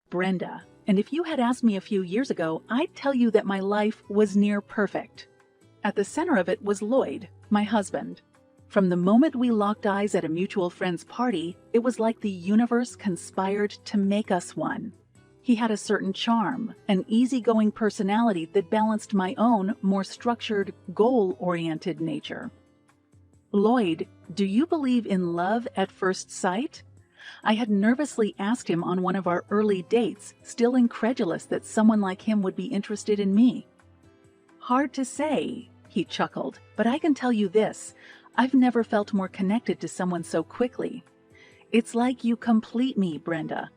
Brenda, and if you had asked me a few years ago, I'd tell you that my life was near perfect. At the center of it was Lloyd, my husband. From the moment we locked eyes at a mutual friend's party, it was like the universe conspired to make us one. He had a certain charm, an easygoing personality that balanced my own, more structured, goal-oriented nature. Lloyd, do you believe in love at first sight? I had nervously asked him on one of our early dates, still incredulous that someone like him would be interested in me. Hard to say, he chuckled, but I can tell you this, I've never felt more connected to someone so quickly. It's like you complete me, Brenda.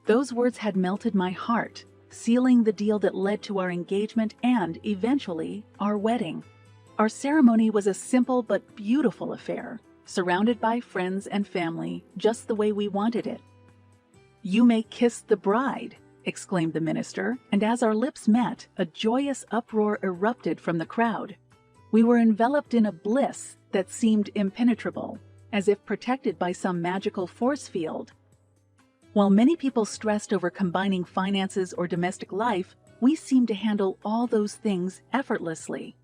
Those words had melted my heart, sealing the deal that led to our engagement and, eventually, our wedding. Our ceremony was a simple but beautiful affair, surrounded by friends and family, just the way we wanted it. "You may kiss the bride," exclaimed the minister, and as our lips met, a joyous uproar erupted from the crowd. We were enveloped in a bliss that seemed impenetrable, as if protected by some magical force field. While many people stressed over combining finances or domestic life, we seemed to handle all those things effortlessly.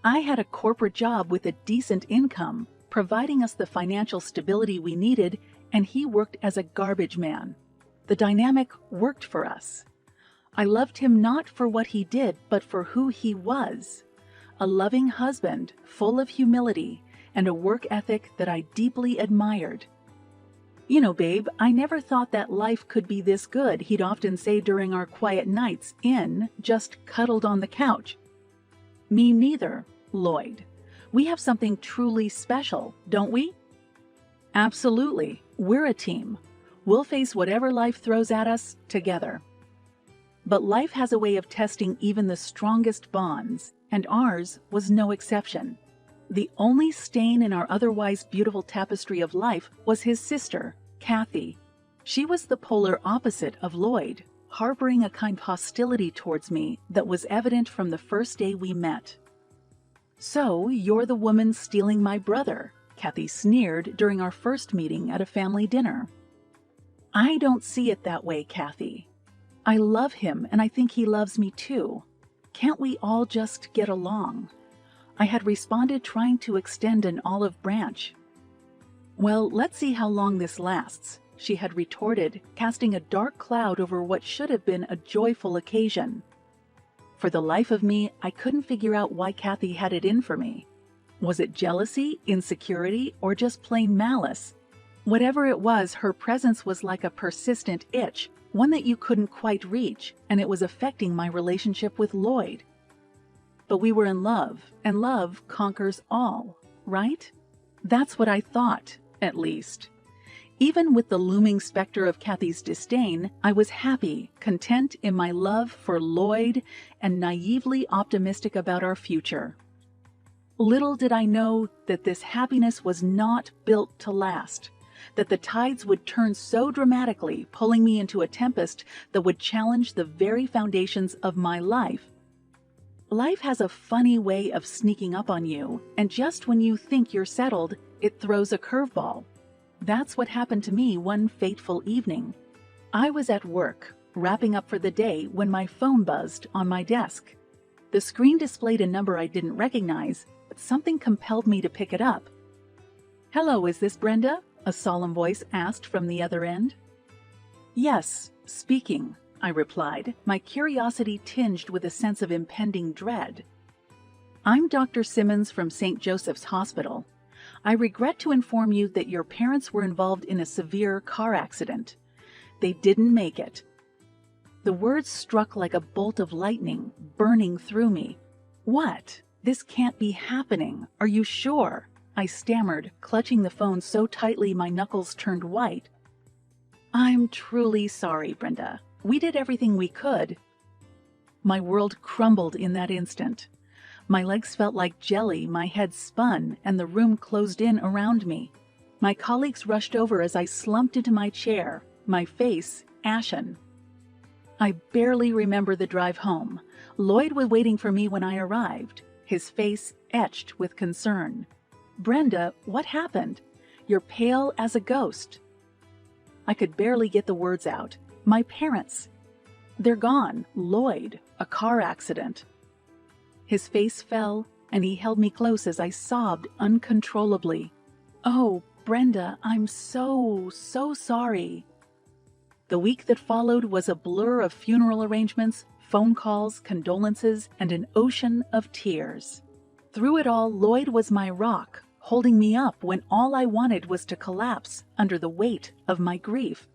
I had a corporate job with a decent income, providing us the financial stability we needed, and he worked as a garbage man. The dynamic worked for us. I loved him not for what he did, but for who he was. A loving husband, full of humility, and a work ethic that I deeply admired. "You know, babe, I never thought that life could be this good," he'd often say during our quiet nights just cuddled on the couch. "Me neither, Lloyd. We have something truly special, don't we?" "Absolutely. We're a team. We'll face whatever life throws at us together." But life has a way of testing even the strongest bonds, and ours was no exception. The only stain in our otherwise beautiful tapestry of life was his sister, Kathy. She was the polar opposite of Lloyd, harboring a kind of hostility towards me that was evident from the first day we met. "So, you're the woman stealing my brother," Kathy sneered during our first meeting at a family dinner. "I don't see it that way, Kathy. I love him, and I think he loves me too. Can't we all just get along?" I had responded, trying to extend an olive branch. "Well, let's see how long this lasts," she had retorted, casting a dark cloud over what should have been a joyful occasion. For the life of me, I couldn't figure out why Kathy had it in for me. Was it jealousy, insecurity, or just plain malice? Whatever it was, her presence was like a persistent itch, one that you couldn't quite reach, and it was affecting my relationship with Lloyd. But we were in love, and love conquers all, right? That's what I thought, at least. Even with the looming specter of Kathy's disdain, I was happy, content in my love for Lloyd, and naively optimistic about our future. Little did I know that this happiness was not built to last, that the tides would turn so dramatically, pulling me into a tempest that would challenge the very foundations of my life. Life has a funny way of sneaking up on you, and just when you think you're settled, it throws a curveball. That's what happened to me one fateful evening. I was at work, wrapping up for the day, when my phone buzzed on my desk. The screen displayed a number I didn't recognize, but something compelled me to pick it up. "Hello, is this Brenda?" a solemn voice asked from the other end. "Yes, speaking," I replied, my curiosity tinged with a sense of impending dread. "I'm Dr. Simmons from St. Joseph's Hospital. I regret to inform you that your parents were involved in a severe car accident. They didn't make it." The words struck like a bolt of lightning, burning through me. "What? This can't be happening. Are you sure?" I stammered, clutching the phone so tightly my knuckles turned white. "I'm truly sorry, Brenda. We did everything we could." My world crumbled in that instant. My legs felt like jelly, my head spun, and the room closed in around me. My colleagues rushed over as I slumped into my chair, my face ashen. I barely remember the drive home. Lloyd was waiting for me when I arrived, his face etched with concern. "Brenda, what happened? You're pale as a ghost." I could barely get the words out. My parents. They're gone. Lloyd. A car accident. His face fell, and he held me close as I sobbed uncontrollably. Oh, Brenda, I'm so sorry. The week that followed was a blur of funeral arrangements, phone calls, condolences, and an ocean of tears. Through it all, Lloyd was my rock, holding me up when all I wanted was to collapse under the weight of my grief.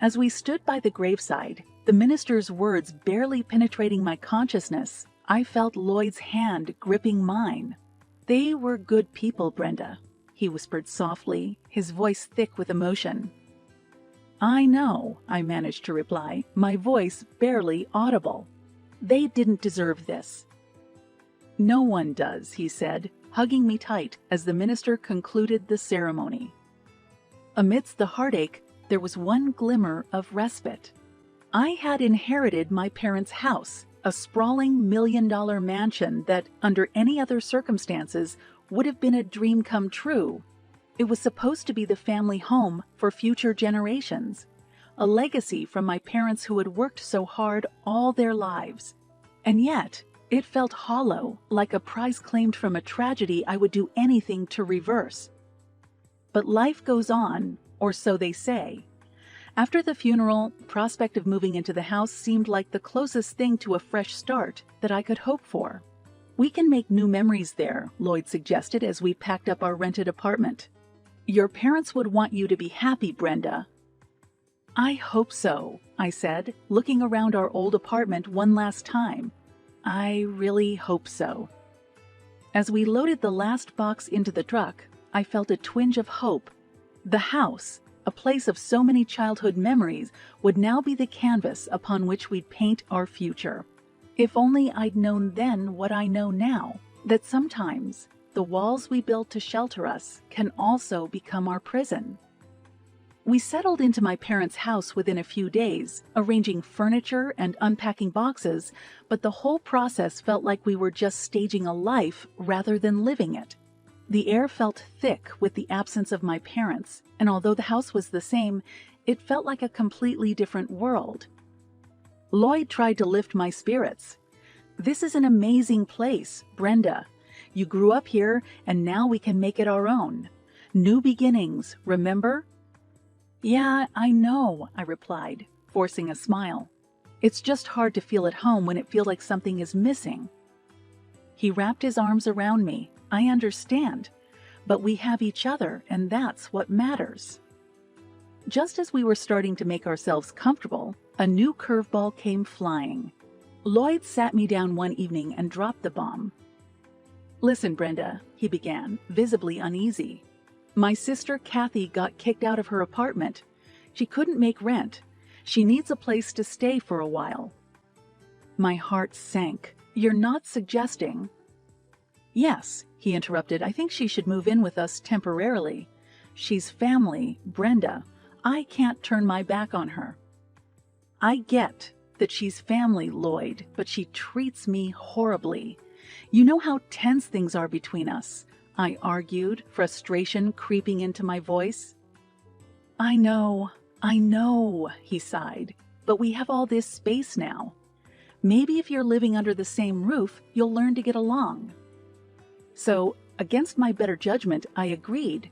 As we stood by the graveside, the minister's words barely penetrating my consciousness, I felt Lloyd's hand gripping mine. They were good people, Brenda, he whispered softly, his voice thick with emotion. I know, I managed to reply, my voice barely audible. They didn't deserve this. No one does, he said, hugging me tight as the minister concluded the ceremony. Amidst the heartache, there was one glimmer of respite. I had inherited my parents' house, a sprawling $1 million mansion that, under any other circumstances, would have been a dream come true. It was supposed to be the family home for future generations, a legacy from my parents who had worked so hard all their lives. And yet, it felt hollow, like a prize claimed from a tragedy I would do anything to reverse. But life goes on, or so they say. After the funeral, the prospect of moving into the house seemed like the closest thing to a fresh start that I could hope for. We can make new memories there, Lloyd suggested as we packed up our rented apartment. Your parents would want you to be happy, Brenda. I hope so, I said, looking around our old apartment one last time. I really hope so. As we loaded the last box into the truck, I felt a twinge of hope. The house, a place of so many childhood memories, would now be the canvas upon which we'd paint our future. If only I'd known then what I know now, that sometimes the walls we built to shelter us can also become our prison. We settled into my parents' house within a few days, arranging furniture and unpacking boxes, but the whole process felt like we were just staging a life rather than living it. The air felt thick with the absence of my parents, and although the house was the same, it felt like a completely different world. Lloyd tried to lift my spirits. This is an amazing place, Brenda. You grew up here, and now we can make it our own. New beginnings, remember? Yeah, I know, I replied, forcing a smile. It's just hard to feel at home when it feels like something is missing. He wrapped his arms around me. I understand, but we have each other, and that's what matters. Just as we were starting to make ourselves comfortable, a new curveball came flying. Lloyd sat me down one evening and dropped the bomb. Listen, Brenda, he began, visibly uneasy. My sister Kathy got kicked out of her apartment. She couldn't make rent. She needs a place to stay for a while. My heart sank. You're not suggesting... Yes, he interrupted. I think she should move in with us temporarily. She's family, Brenda. I can't turn my back on her. I get that she's family, Lloyd, but she treats me horribly. You know how tense things are between us, I argued, frustration creeping into my voice. I know, he sighed, but we have all this space now. Maybe if you're living under the same roof, you'll learn to get along. So, against my better judgment, I agreed.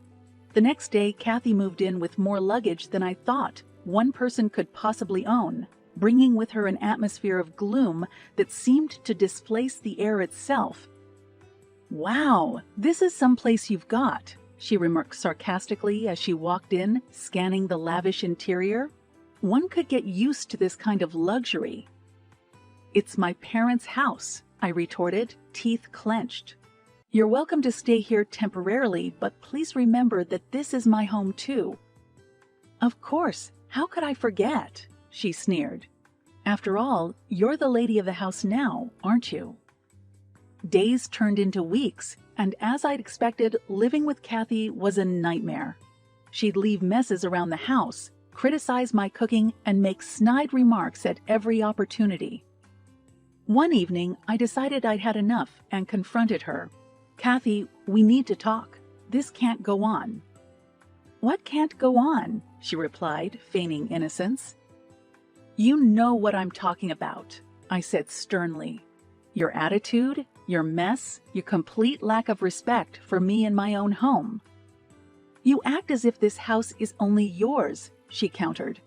The next day, Kathy moved in with more luggage than I thought one person could possibly own, bringing with her an atmosphere of gloom that seemed to displace the air itself. Wow, this is some place you've got, she remarked sarcastically as she walked in, scanning the lavish interior. One could get used to this kind of luxury. It's my parents' house, I retorted, teeth clenched. You're welcome to stay here temporarily, but please remember that this is my home too. Of course, how could I forget? She sneered. After all, you're the lady of the house now, aren't you? Days turned into weeks, and as I'd expected, living with Kathy was a nightmare. She'd leave messes around the house, criticize my cooking, and make snide remarks at every opportunity. One evening, I decided I'd had enough and confronted her. Kathy, we need to talk. This can't go on. What can't go on? She replied, feigning innocence. You know what I'm talking about, I said sternly. Your attitude, your mess, your complete lack of respect for me and my own home. You act as if this house is only yours, she countered.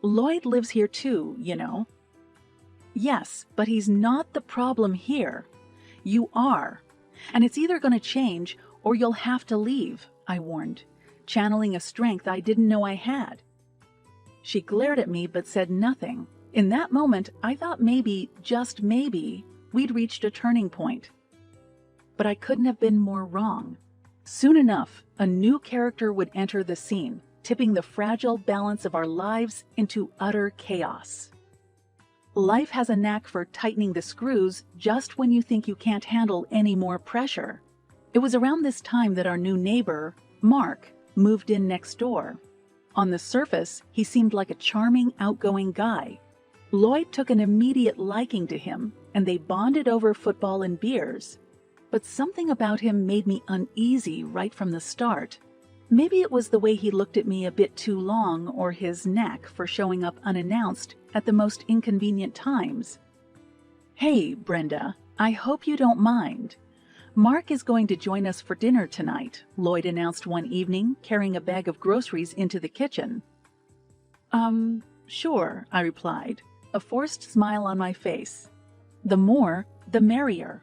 Lloyd lives here too, you know. Yes, but he's not the problem here. You are. And it's either going to change or you'll have to leave, I warned, channeling a strength I didn't know I had. She glared at me but said nothing. In that moment, I thought maybe, just maybe, we'd reached a turning point. But I couldn't have been more wrong. Soon enough, a new character would enter the scene, tipping the fragile balance of our lives into utter chaos. Life has a knack for tightening the screws just when you think you can't handle any more pressure. It was around this time that our new neighbor, Mark, moved in next door. On the surface, he seemed like a charming, outgoing guy. Lloyd took an immediate liking to him, and they bonded over football and beers. But something about him made me uneasy right from the start. Maybe it was the way he looked at me a bit too long, or his knack for showing up unannounced at the most inconvenient times. Hey, Brenda, I hope you don't mind. Mark is going to join us for dinner tonight, Lloyd announced one evening, carrying a bag of groceries into the kitchen. Sure, I replied, a forced smile on my face. The more, the merrier.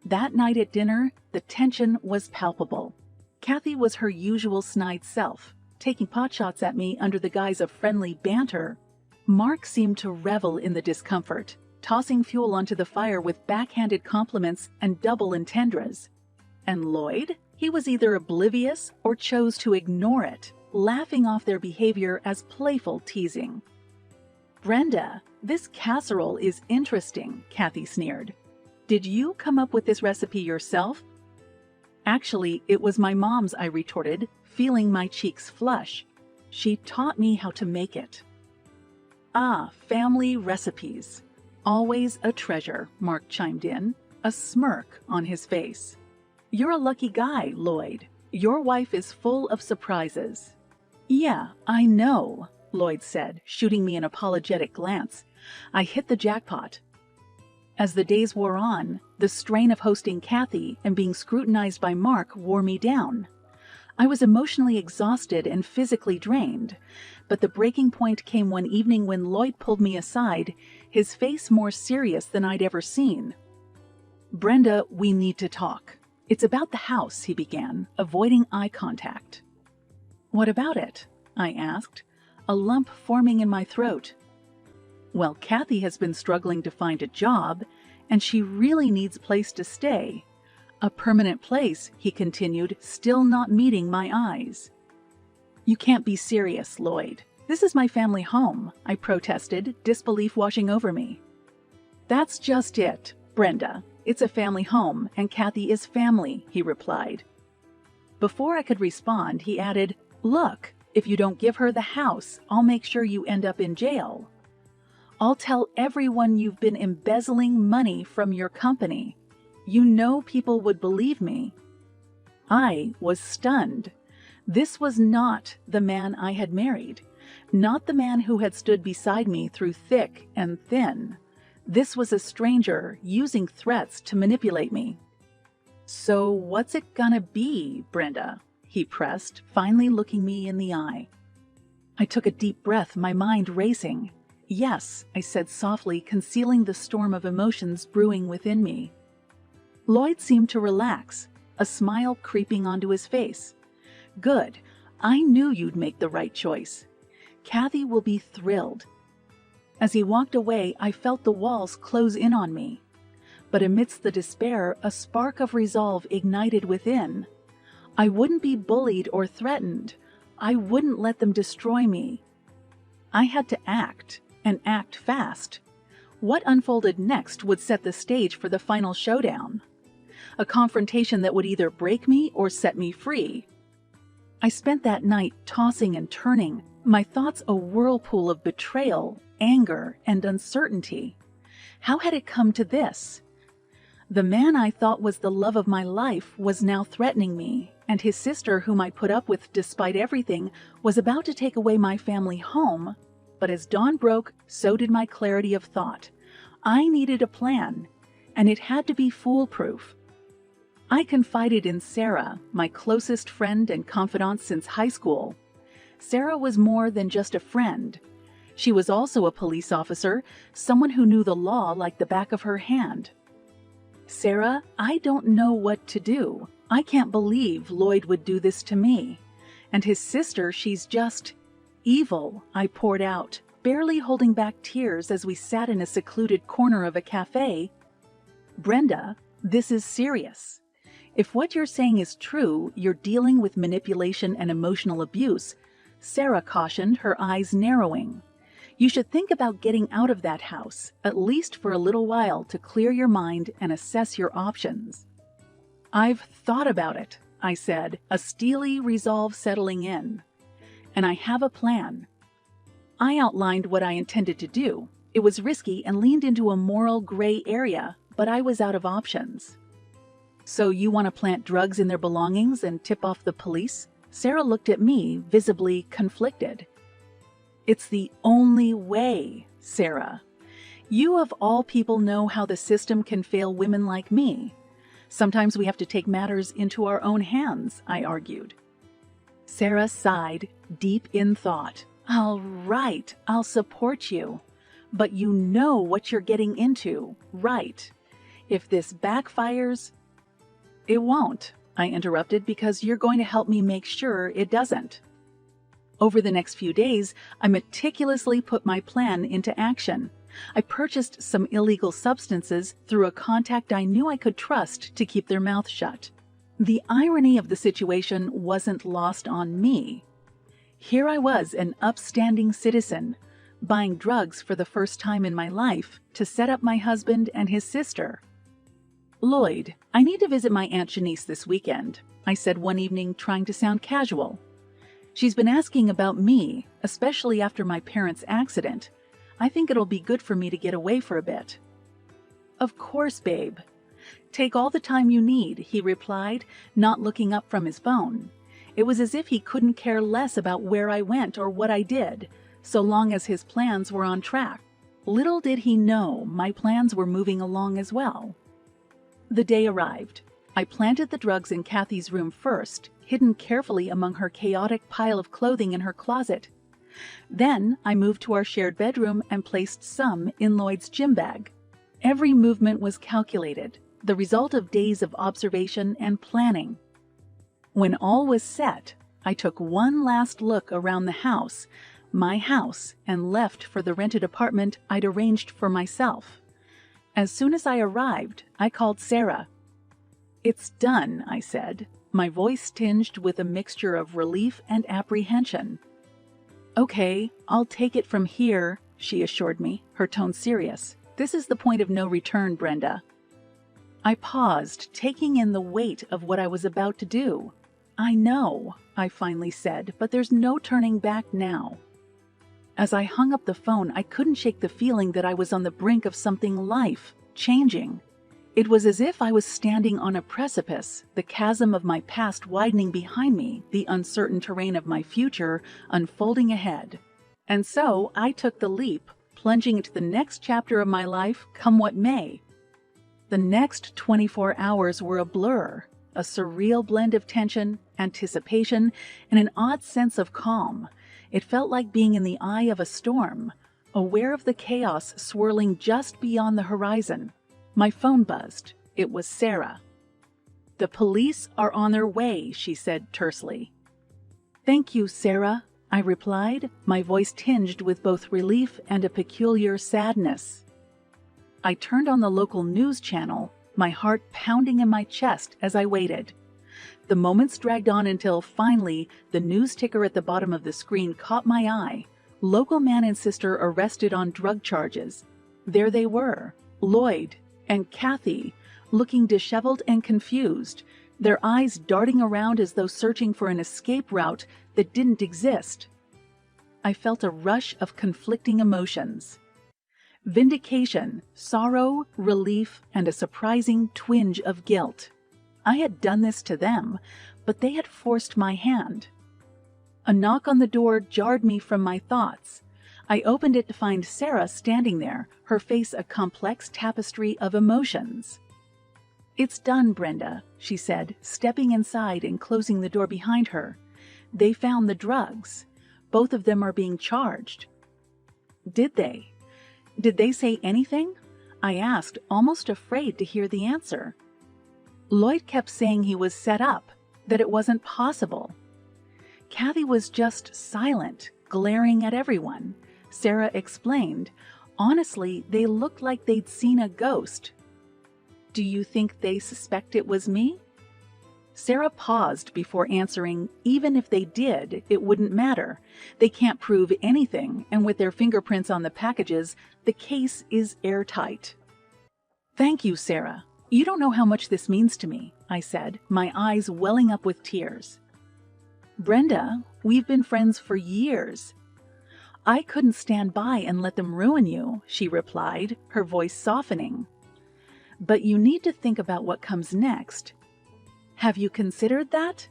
That night at dinner, the tension was palpable. Kathy was her usual snide self, taking potshots at me under the guise of friendly banter. Mark seemed to revel in the discomfort, tossing fuel onto the fire with backhanded compliments and double entendres. And Lloyd? He was either oblivious or chose to ignore it, laughing off their behavior as playful teasing. Brenda, this casserole is interesting, Kathy sneered. Did you come up with this recipe yourself? Actually, it was my mom's, I retorted, feeling my cheeks flush. She taught me how to make it. Ah, family recipes. Always a treasure, Mark chimed in, a smirk on his face. You're a lucky guy, Lloyd. Your wife is full of surprises. Yeah, I know, Lloyd said, shooting me an apologetic glance. I hit the jackpot. As the days wore on, the strain of hosting Kathy and being scrutinized by Mark wore me down. I was emotionally exhausted and physically drained, but the breaking point came one evening when Lloyd pulled me aside, his face more serious than I'd ever seen. Brenda, we need to talk. It's about the house, he began, avoiding eye contact. What about it? I asked, a lump forming in my throat. Well, Kathy has been struggling to find a job, and she really needs a place to stay. A permanent place, he continued, still not meeting my eyes. You can't be serious, Lloyd. This is my family home, I protested, disbelief washing over me. That's just it, Brenda. It's a family home, and Kathy is family, he replied. Before I could respond, he added, Look, if you don't give her the house, I'll make sure you end up in jail. I'll tell everyone you've been embezzling money from your company. You know people would believe me. I was stunned. This was not the man I had married, not the man who had stood beside me through thick and thin. This was a stranger using threats to manipulate me. So what's it gonna be, Brenda? He pressed, finally looking me in the eye. I took a deep breath, my mind racing. Yes, I said softly, concealing the storm of emotions brewing within me. Lloyd seemed to relax, a smile creeping onto his face. Good. I knew you'd make the right choice. Kathy will be thrilled. As he walked away, I felt the walls close in on me. But amidst the despair, a spark of resolve ignited within. I wouldn't be bullied or threatened. I wouldn't let them destroy me. I had to act, and act fast. What unfolded next would set the stage for the final showdown. A confrontation that would either break me or set me free. I spent that night tossing and turning, my thoughts a whirlpool of betrayal, anger, and uncertainty. How had it come to this? The man I thought was the love of my life was now threatening me, and his sister, whom I put up with despite everything, was about to take away my family home. But as dawn broke, so did my clarity of thought. I needed a plan, and it had to be foolproof. I confided in Sarah, my closest friend and confidant since high school. Sarah was more than just a friend. She was also a police officer, someone who knew the law like the back of her hand. "Sarah, I don't know what to do. I can't believe Lloyd would do this to me. And his sister, she's just evil," I poured out, barely holding back tears as we sat in a secluded corner of a cafe. "Brenda, this is serious. If what you're saying is true, you're dealing with manipulation and emotional abuse," Sarah cautioned, her eyes narrowing. "You should think about getting out of that house, at least for a little while, to clear your mind and assess your options." "I've thought about it," I said, a steely resolve settling in. "And I have a plan." I outlined what I intended to do. It was risky and leaned into a moral gray area, but I was out of options. "So you want to plant drugs in their belongings and tip off the police?" Sarah looked at me, visibly conflicted. "It's the only way, Sarah. You of all people know how the system can fail women like me. Sometimes we have to take matters into our own hands," I argued. Sarah sighed, deep in thought. "All right, I'll support you. But you know what you're getting into, right? If this backfires—" "It won't," I interrupted, "because you're going to help me make sure it doesn't." Over the next few days, I meticulously put my plan into action. I purchased some illegal substances through a contact I knew I could trust to keep their mouth shut. The irony of the situation wasn't lost on me. Here I was, an upstanding citizen, buying drugs for the first time in my life to set up my husband and his sister. "Lloyd, I need to visit my Aunt Janice this weekend," I said one evening, trying to sound casual. "She's been asking about me, especially after my parents' accident. I think it'll be good for me to get away for a bit." "Of course, babe. Take all the time you need," he replied, not looking up from his phone. It was as if he couldn't care less about where I went or what I did, so long as his plans were on track. Little did he know my plans were moving along as well. The day arrived. I planted the drugs in Kathy's room first, hidden carefully among her chaotic pile of clothing in her closet. Then I moved to our shared bedroom and placed some in Lloyd's gym bag. Every movement was calculated, the result of days of observation and planning. When all was set, I took one last look around the house, my house, and left for the rented apartment I'd arranged for myself. As soon as I arrived, I called Sarah. "It's done," I said, my voice tinged with a mixture of relief and apprehension. "Okay, I'll take it from here," she assured me, her tone serious. "This is the point of no return, Brenda." I paused, taking in the weight of what I was about to do. "I know," I finally said, "but there's no turning back now." As I hung up the phone, I couldn't shake the feeling that I was on the brink of something life-changing. It was as if I was standing on a precipice, the chasm of my past widening behind me, the uncertain terrain of my future unfolding ahead. And so I took the leap, plunging into the next chapter of my life, come what may. The next 24 hours were a blur, a surreal blend of tension, anticipation, and an odd sense of calm. It felt like being in the eye of a storm, aware of the chaos swirling just beyond the horizon. My phone buzzed. It was Sarah. "The police are on their way," she said tersely. "Thank you, Sarah," I replied, my voice tinged with both relief and a peculiar sadness. I turned on the local news channel, my heart pounding in my chest as I waited. The moments dragged on until, finally, the news ticker at the bottom of the screen caught my eye. Local man and sister arrested on drug charges. There they were, Lloyd and Kathy, looking disheveled and confused, their eyes darting around as though searching for an escape route that didn't exist. I felt a rush of conflicting emotions. Vindication, sorrow, relief, and a surprising twinge of guilt. I had done this to them, but they had forced my hand. A knock on the door jarred me from my thoughts. I opened it to find Sarah standing there, her face a complex tapestry of emotions. "It's done, Brenda," she said, stepping inside and closing the door behind her. "They found the drugs. Both of them are being charged." "Did they? Did they say anything?" I asked, almost afraid to hear the answer. "Lloyd kept saying he was set up, that it wasn't possible." Kathy was just silent, glaring at everyone. Sarah explained, "Honestly, they looked like they'd seen a ghost." "Do you think they suspect it was me?" Sarah paused before answering, "Even if they did, it wouldn't matter. They can't prove anything, and with their fingerprints on the packages, the case is airtight." "Thank you, Sarah. You don't know how much this means to me," I said, my eyes welling up with tears. "Brenda, we've been friends for years." "I couldn't stand by and let them ruin you," she replied, her voice softening. "But you need to think about what comes next. Have you considered that?"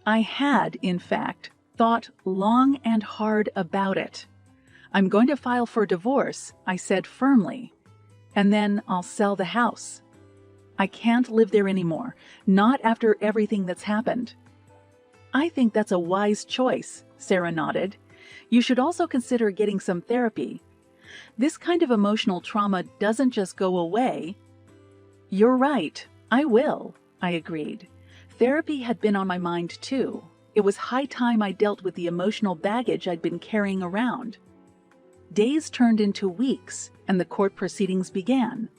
I had, in fact, thought long and hard about it. "I'm going to file for divorce," I said firmly. "And then I'll sell the house. I can't live there anymore, not after everything that's happened." "I think that's a wise choice," Sarah nodded. "You should also consider getting some therapy. This kind of emotional trauma doesn't just go away." "You're right, I will," I agreed. Therapy had been on my mind too. It was high time I dealt with the emotional baggage I'd been carrying around. Days turned into weeks, and the court proceedings began.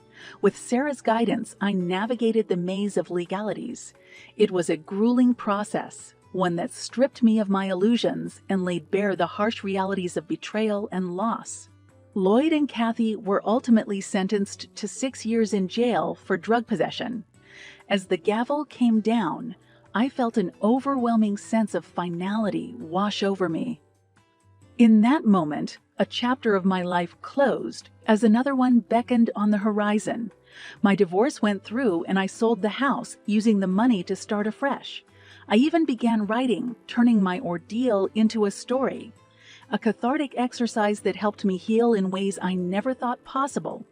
With Sarah's guidance, I navigated the maze of legalities. It was a grueling process, one that stripped me of my illusions and laid bare the harsh realities of betrayal and loss. Lloyd and Kathy were ultimately sentenced to 6 years in jail for drug possession. As the gavel came down, I felt an overwhelming sense of finality wash over me. In that moment, a chapter of my life closed as another one beckoned on the horizon. My divorce went through and I sold the house, using the money to start afresh. I even began writing, turning my ordeal into a story. A cathartic exercise that helped me heal in ways I never thought possible.